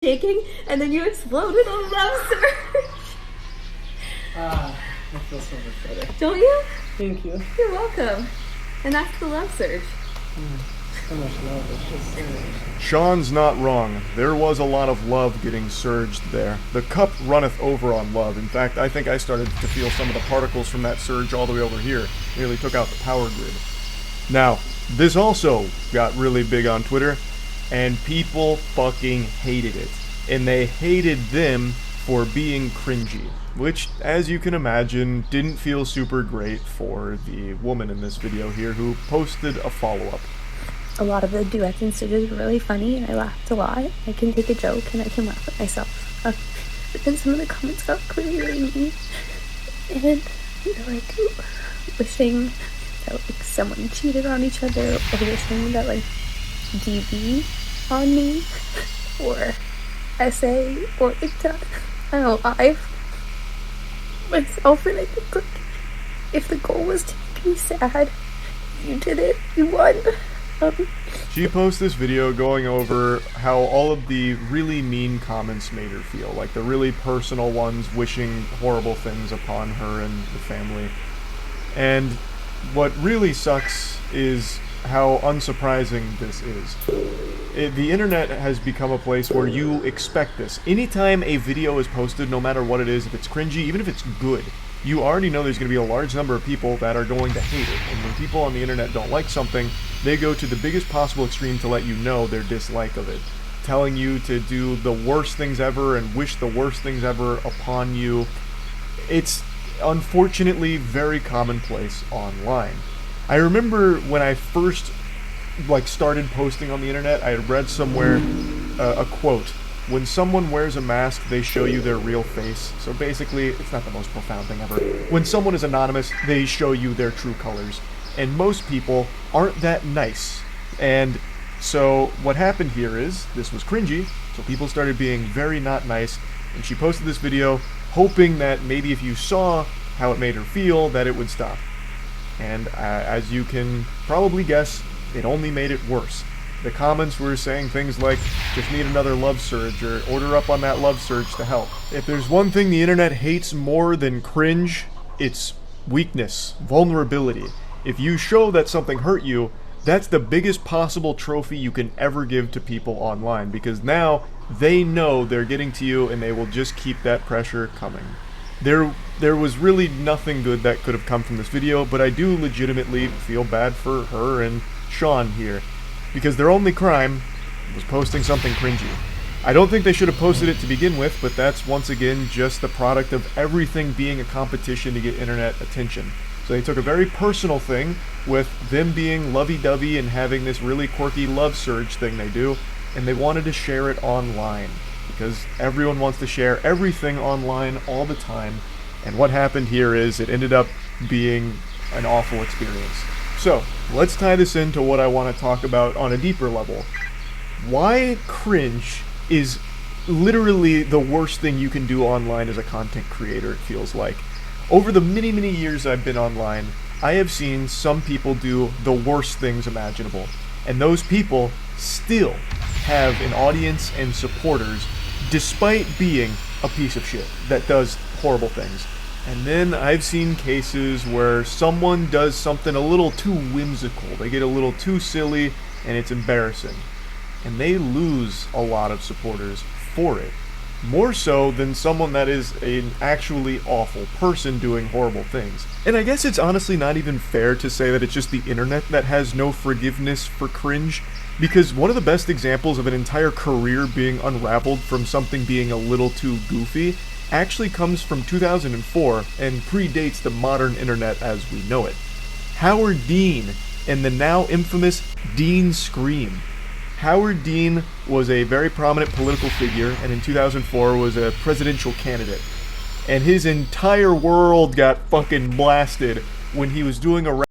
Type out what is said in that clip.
shaking, and then you exploded on love surge. I feel so much better. Don't you? Thank you. You're welcome. And that's the love surge. So much love, it's just surged. Sean's not wrong. There was a lot of love getting surged there. The cup runneth over on love. In fact, I think I started to feel some of the particles from that surge all the way over here. Nearly took out the power grid. Now, this also got really big on Twitter, and people fucking hated it. And they hated them for being cringy, which, as you can imagine, didn't feel super great for the woman in this video here who posted a follow-up. A lot of the duets and stitches were really funny, and I laughed a lot. I can take a joke, and I can laugh at myself. But then some of the comments got really mean, and they're like wishing that like someone cheated on each other, or wishing that like DB on me, or SA, or TikTok. I don't know, myself, and I think like if the goal was to make me sad, you did it, you won. She posted this video going over how all of the really mean comments made her feel, like the really personal ones wishing horrible things upon her and the family. And what really sucks is how unsurprising this is. The internet has become a place where you expect this. Anytime a video is posted, no matter what it is, if it's cringy, even if it's good, you already know there's going to be a large number of people that are going to hate it. And when people on the internet don't like something, they go to the biggest possible extreme to let you know their dislike of it. Telling you to do the worst things ever and wish the worst things ever upon you. It's unfortunately very commonplace online. I remember when I first started posting on the internet, I had read somewhere a quote. When someone wears a mask, they show you their real face. So basically, it's not the most profound thing ever. When someone is anonymous, they show you their true colors. And most people aren't that nice. And so what happened here is, this was cringy, so people started being very not nice, and she posted this video hoping that maybe if you saw how it made her feel, that it would stop. And as you can probably guess, it only made it worse. The comments were saying things like, just need another love surge, or order up on that love surge to help. If there's one thing the internet hates more than cringe, it's weakness, vulnerability. If you show that something hurt you, that's the biggest possible trophy you can ever give to people online, because now they know they're getting to you and they will just keep that pressure coming. There was really nothing good that could have come from this video, but I do legitimately feel bad for her and Sean here, because their only crime was posting something cringy. I don't think they should have posted it to begin with, but that's once again just the product of everything being a competition to get internet attention. So they took a very personal thing with them being lovey-dovey and having this really quirky love surge thing they do, and they wanted to share it online, because everyone wants to share everything online all the time, and what happened here is it ended up being an awful experience. So, let's tie this into what I want to talk about on a deeper level. Why cringe is literally the worst thing you can do online as a content creator, it feels like. Over the many, many years I've been online, I have seen some people do the worst things imaginable. And those people still have an audience and supporters, despite being a piece of shit that does horrible things. And then I've seen cases where someone does something a little too whimsical. They get a little too silly, and it's embarrassing. And they lose a lot of supporters for it. More so than someone that is an actually awful person doing horrible things. And I guess it's honestly not even fair to say that it's just the internet that has no forgiveness for cringe, because one of the best examples of an entire career being unraveled from something being a little too goofy actually comes from 2004 and predates the modern internet as we know it. Howard Dean and the now infamous Dean Scream. Howard Dean was a very prominent political figure, and in 2004 was a presidential candidate. And his entire world got fucking blasted when he was doing a